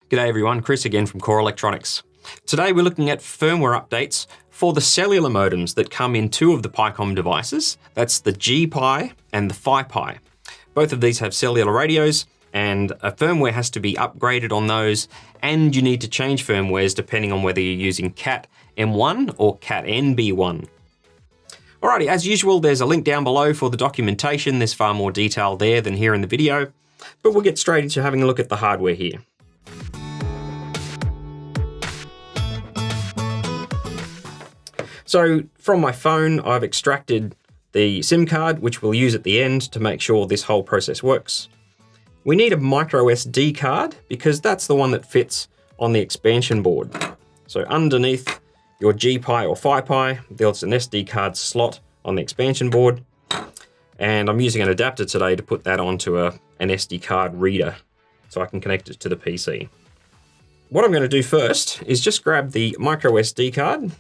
G'day everyone, Chris again from Core Electronics. Today we're looking at firmware updates for the cellular modems that come in two of the Pycom devices. That's the GPy and the FiPy. Both of these have cellular radios and a firmware has to be upgraded on those, and you need to change firmwares depending on whether you're using Cat M1 or Cat NB1. Alrighty, as usual, there's a link down below for the documentation. There's far more detail there than here in the video, but we'll get straight into having a look at the hardware here. So from my phone, I've extracted the SIM card, which we'll use at the end to make sure this whole process works. We need a micro SD card because that's the one that fits on the expansion board. So underneath your GPy or FiPy, there's an SD card slot on the expansion board. And I'm using an adapter today to put that onto an SD card reader so I can connect it to the PC. What I'm going to do first is just grab the micro SD card,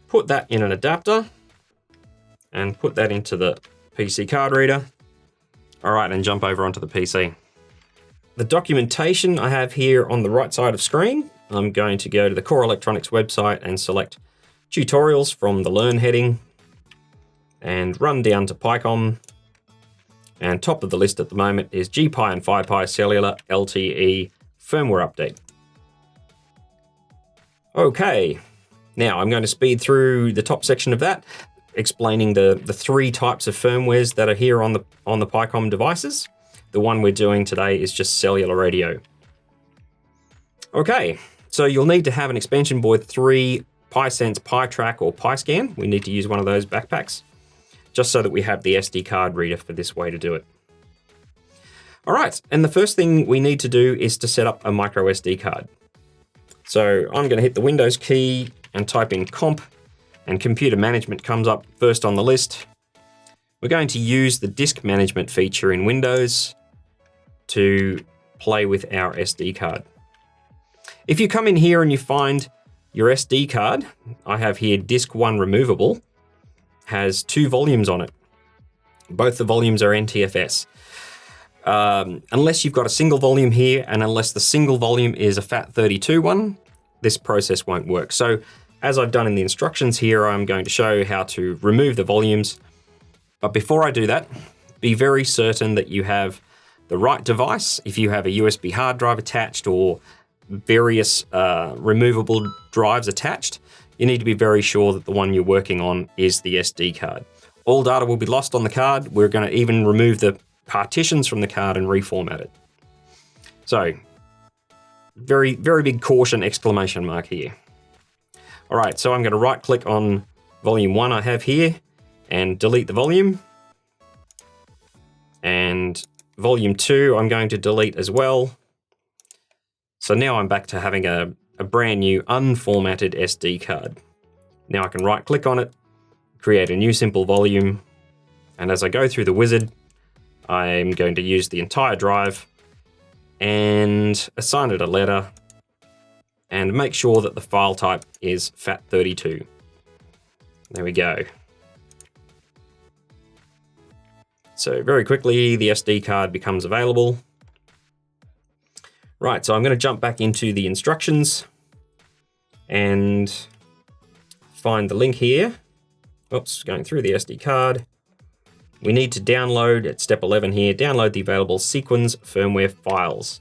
put that in an adapter, and put that into the PC card reader. All right, and jump over onto the PC. The documentation I have here on the right side of screen. I'm going to go to the Core Electronics website and select tutorials from the Learn heading and run down to Pycom. And top of the list at the moment is GPy and FiPy Cellular LTE firmware update. Okay. Now I'm going to speed through the top section of that, explaining the three types of firmwares that are here on the Pycom devices. The one we're doing today is just cellular radio. Okay, so you'll need to have an expansion board 3 PySense, PyTrack, or PyScan. We need to use one of those backpacks, just so that we have the SD card reader for this way to do it. All right, and the first thing we need to do is to set up a micro SD card. So I'm going to hit the Windows key and type in comp, and computer management comes up first on the list. We're going to use the disk management feature in Windows to play with our SD card. If you come in here and you find your SD card, I have here disk 1 removable, has 2 volumes on it. Both the volumes are NTFS. Unless you've got a single volume here, and unless the single volume is a FAT32 one, this process won't work. So as I've done in the instructions here, I'm going to show how to remove the volumes. But before I do that, be very certain that you have the right device. If you have a USB hard drive attached or various removable drives attached, you need to be very sure that the one you're working on is the SD card. All data will be lost on the card. We're going to even remove the partitions from the card and reformat it. So, very, very big caution exclamation mark here. All right, so I'm going to right click on volume 1 I have here and delete the volume. And volume 2 I'm going to delete as well. So now I'm back to having a brand new unformatted SD card. Now I can right click on it, create a new simple volume, and as I go through the wizard, I'm going to use the entire drive and assign it a letter and make sure that the file type is FAT32. There we go. So very quickly, the SD card becomes available. Right, so I'm going to jump back into the instructions and find the link here. Oops, going through the SD card. We need to download, at step 11 here, download the available Sequans firmware files.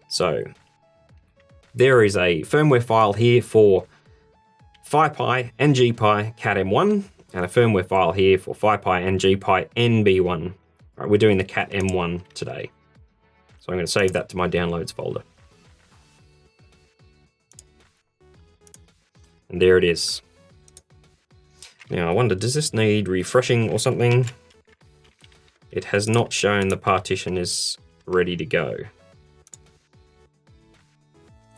So there is a firmware file here for FiPy and GPy Cat M1, and a firmware file here for FiPy and GPy NB1. All right, we're doing the Cat M1 today. So I'm going to save that to my downloads folder. And there it is. Now I wonder, does this need refreshing or something? It has not shown the partition is ready to go.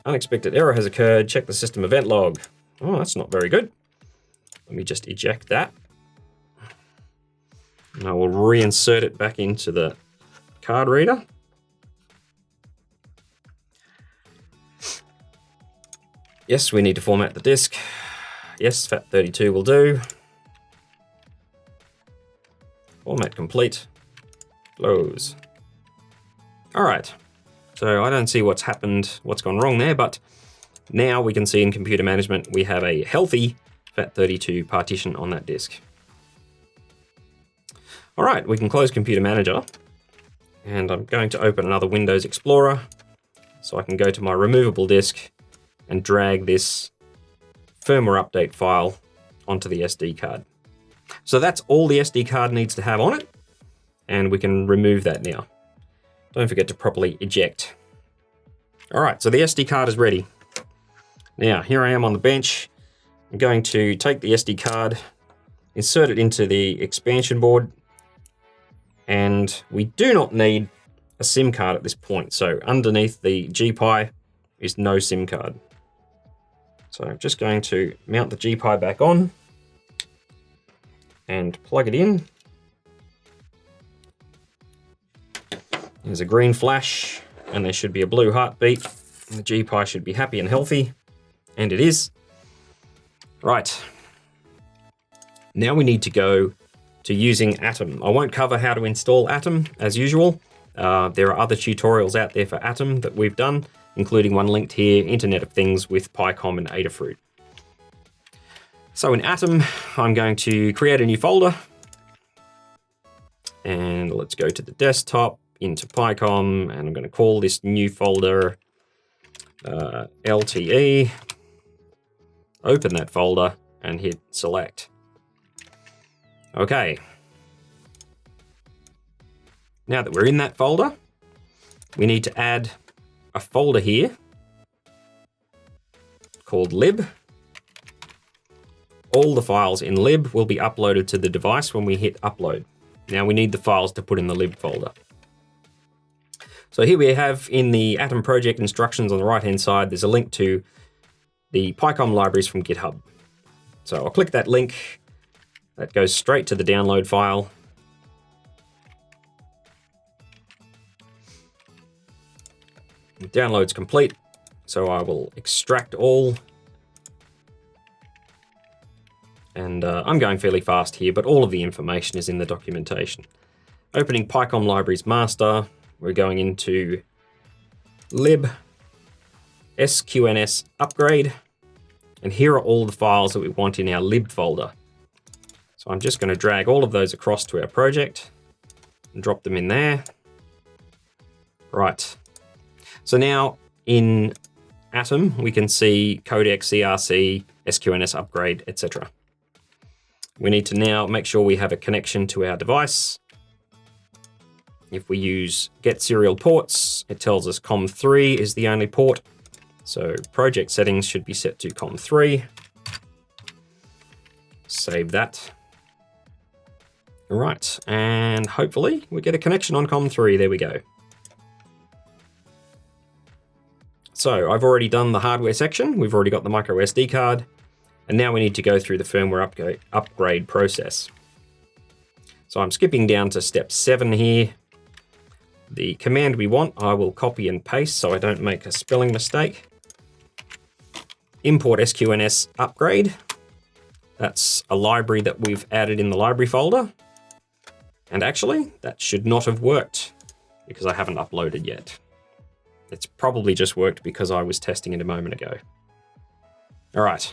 Unexpected error has occurred. Check the system event log. Oh, that's not very good. Let me just eject that. And I will reinsert it back into the card reader. Yes, we need to format the disk. Yes, FAT32 will do. Format complete. Close. All right. So I don't see what's happened, what's gone wrong there, but now we can see in computer management, we have a healthy FAT32 partition on that disk. All right, we can close Computer Manager, and I'm going to open another Windows Explorer so I can go to my removable disk and drag this firmware update file onto the SD card. So that's all the SD card needs to have on it, and we can remove that now. Don't forget to properly eject. All right, so the SD card is ready. Now, here I am on the bench. I'm going to take the SD card, insert it into the expansion board, and we do not need a SIM card at this point. So underneath the GPy is no SIM card. So I'm just going to mount the GPy back on and plug it in. There's a green flash and there should be a blue heartbeat. And the GPy should be happy and healthy, and it is. Right. Now we need to go to using Atom. I won't cover how to install Atom as usual. There are other tutorials out there for Atom that we've done, including one linked here, Internet of Things with Pycom and Adafruit. So in Atom, I'm going to create a new folder. And let's go to the desktop, into Pycom, and I'm going to call this new folder LTE. Open that folder and hit select. Okay. Now that we're in that folder, we need to add a folder here called lib. All the files in lib will be uploaded to the device when we hit upload. Now we need the files to put in the lib folder. So here we have in the Atom project instructions on the right-hand side, there's a link to the Pycom libraries from GitHub. So I'll click that link. That goes straight to the download file. The download's complete, so I will extract all. And I'm going fairly fast here, but all of the information is in the documentation. Opening Pycom libraries master, we're going into lib SQNS upgrade, and here are all the files that we want in our lib folder. So I'm just going to drag all of those across to our project and drop them in there. Right. So now in Atom, we can see codec, CRC, SQNS upgrade, etc. We need to now make sure we have a connection to our device. If we use get serial ports, it tells us COM3 is the only port. So project settings should be set to COM3. Save that. All right, and hopefully we get a connection on COM3. There we go. So I've already done the hardware section. We've already got the micro SD card. And now we need to go through the firmware upgrade process. So I'm skipping down to step 7 here. The command we want, I will copy and paste so I don't make a spelling mistake. Import SQNS upgrade. That's a library that we've added in the library folder. And actually, that should not have worked because I haven't uploaded yet. It's probably just worked because I was testing it a moment ago. All right,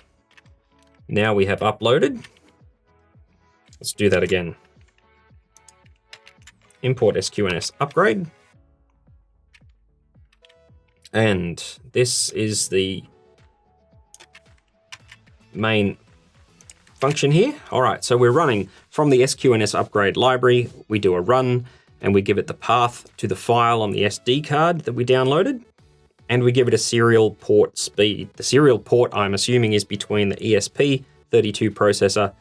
now we have uploaded. Let's do that again. Import SQNS upgrade. And this is the main function here. All right, so we're running from the SQNS upgrade library. We do a run and we give it the path to the file on the SD card that we downloaded, and we give it a serial port speed. The serial port, I'm assuming, is between the ESP32 processor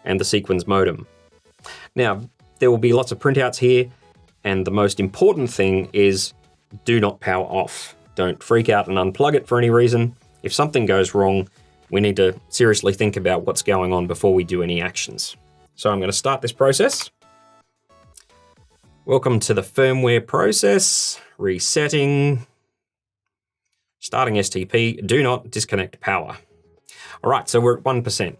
and the Sequans modem. Now, there will be lots of printouts here, and the most important thing is do not power off. Don't freak out and unplug it for any reason. If something goes wrong, we need to seriously think about what's going on before we do any actions. So I'm going to start this process. Welcome to the firmware process. Resetting. Starting STP. Do not disconnect power. All right, so we're at 1%.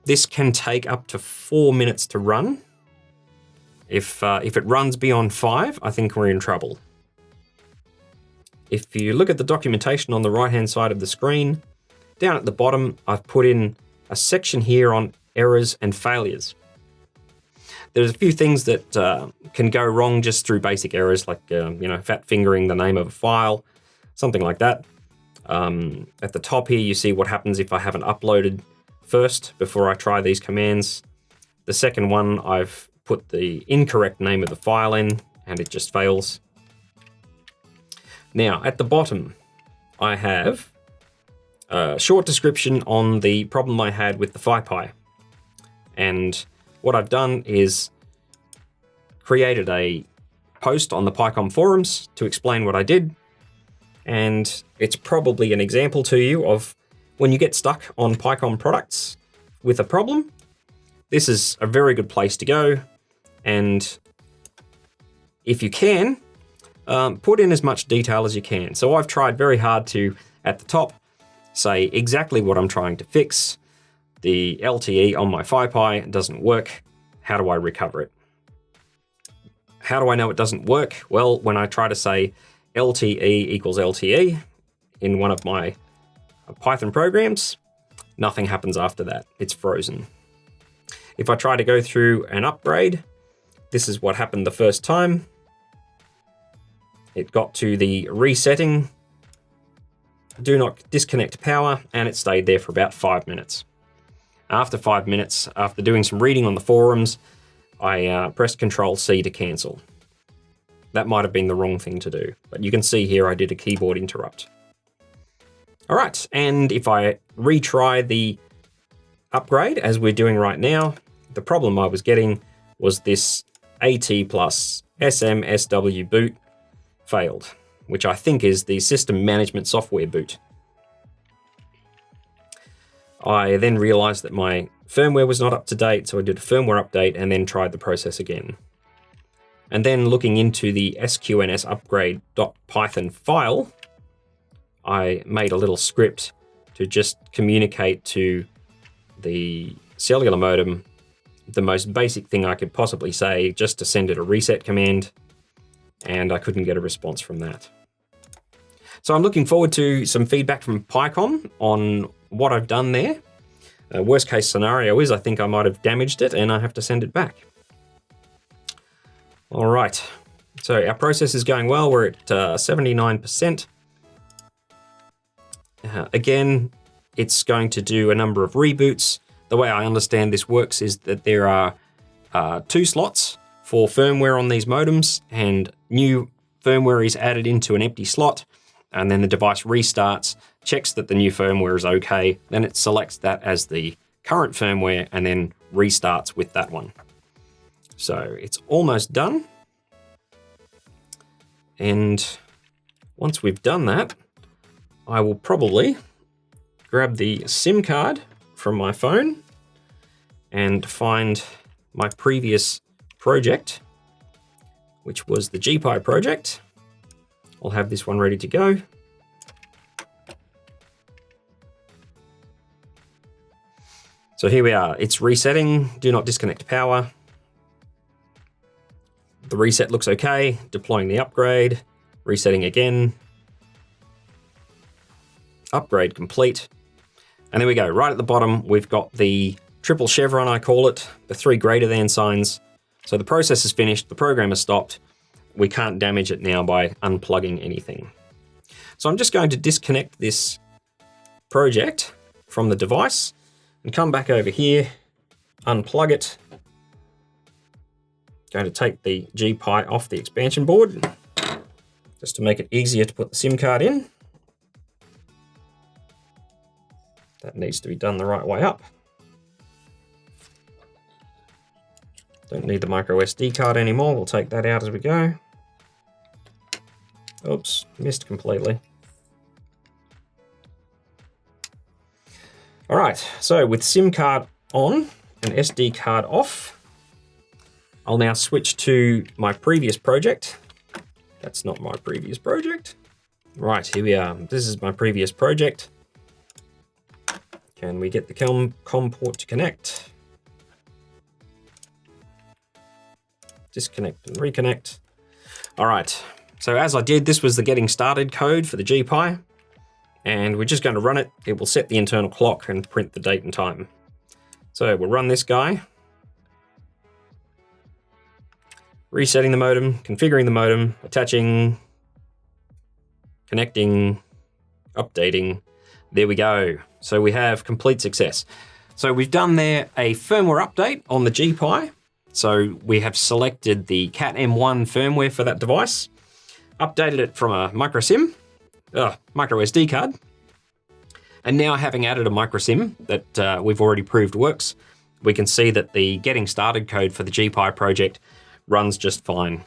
This can take up to 4 minutes to run. If it runs beyond 5, I think we're in trouble. if you look at the documentation on the right-hand side of the screen, down at the bottom, I've put in a section here on errors and failures. There's a few things that can go wrong just through basic errors, like fat fingering the name of a file, something like that. At the top here, you see what happens if I haven't uploaded first before I try these commands. The second one, I've put the incorrect name of the file in, and it just fails. Now, at the bottom, I have a short description on the problem I had with the FiPy. And what I've done is created a post on the Pycom forums to explain what I did. And it's probably an example to you of when you get stuck on Pycom products with a problem, this is a very good place to go. And if you can, put in as much detail as you can. So I've tried very hard to, at the top, say exactly what I'm trying to fix. The LTE on my FiPy doesn't work. How do I recover it? How do I know it doesn't work? Well, when I try to say LTE equals LTE in one of my Python programs, nothing happens after that. It's frozen. If I try to go through an upgrade, this is what happened the first time. It got to the resetting, do not disconnect power, and it stayed there for about 5 minutes. After 5 minutes, after doing some reading on the forums, I pressed Control-C to cancel. That might have been the wrong thing to do, but you can see here I did a keyboard interrupt. All right, and if I retry the upgrade, as we're doing right now, the problem I was getting was this AT plus SMSW boot failed, which I think is the system management software boot. I then realized that my firmware was not up to date, so I did a firmware update and then tried the process again. And then looking into the sqns upgrade.python file, I made a little script to just communicate to the cellular modem the most basic thing I could possibly say, just to send it a reset command, and I couldn't get a response from that. So I'm looking forward to some feedback from Pycom on what I've done there. Worst case scenario is I think I might have damaged it and I have to send it back. All right, so our process is going well. We're at 79%. Again, it's going to do a number of reboots. The way I understand this works is that there are 2 slots for firmware on these modems, and new firmware is added into an empty slot, and then the device restarts, checks that the new firmware is okay, then it selects that as the current firmware and then restarts with that one. So it's almost done. And once we've done that, I will probably grab the SIM card from my phone and find my previous project, which was the GPy project. I'll have this one ready to go. So here we are. It's resetting. Do not disconnect power. The reset looks okay. Deploying the upgrade. Resetting again. Upgrade complete. And there we go. Right at the bottom, we've got the triple chevron, I call it, the 3 greater than signs. So the process is finished. The program has stopped. We can't damage it now by unplugging anything. So I'm just going to disconnect this project from the device and come back over here, unplug it. Going to take the GPy off the expansion board just to make it easier to put the SIM card in. That needs to be done the right way up. Don't need the micro SD card anymore. We'll take that out as we go. Oops, missed completely. All right, so with SIM card on and SD card off, I'll now switch to my previous project. That's not my previous project. Right, here we are. This is my previous project. Can we get the COM port to connect? Disconnect and reconnect. All right, So as I did, this was the getting started code for the GPy, and we're just going to run it. It will set the internal clock and print the date and time. So we'll run this guy. Resetting the modem, configuring the modem, attaching, connecting, updating. There we go. So we have complete success. So we've done there a firmware update on the GPy. So we have selected the Cat M1 firmware for that device, updated it from a micro SD card, and now having added a micro SIM that we've already proved works, we can see that the getting started code for the GPy project runs just fine.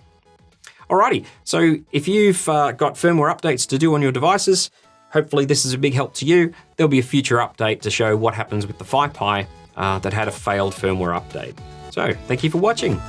Alrighty, so if you've got firmware updates to do on your devices, hopefully this is a big help to you. There'll be a future update to show what happens with the FiPy that had a failed firmware update. So, thank you for watching.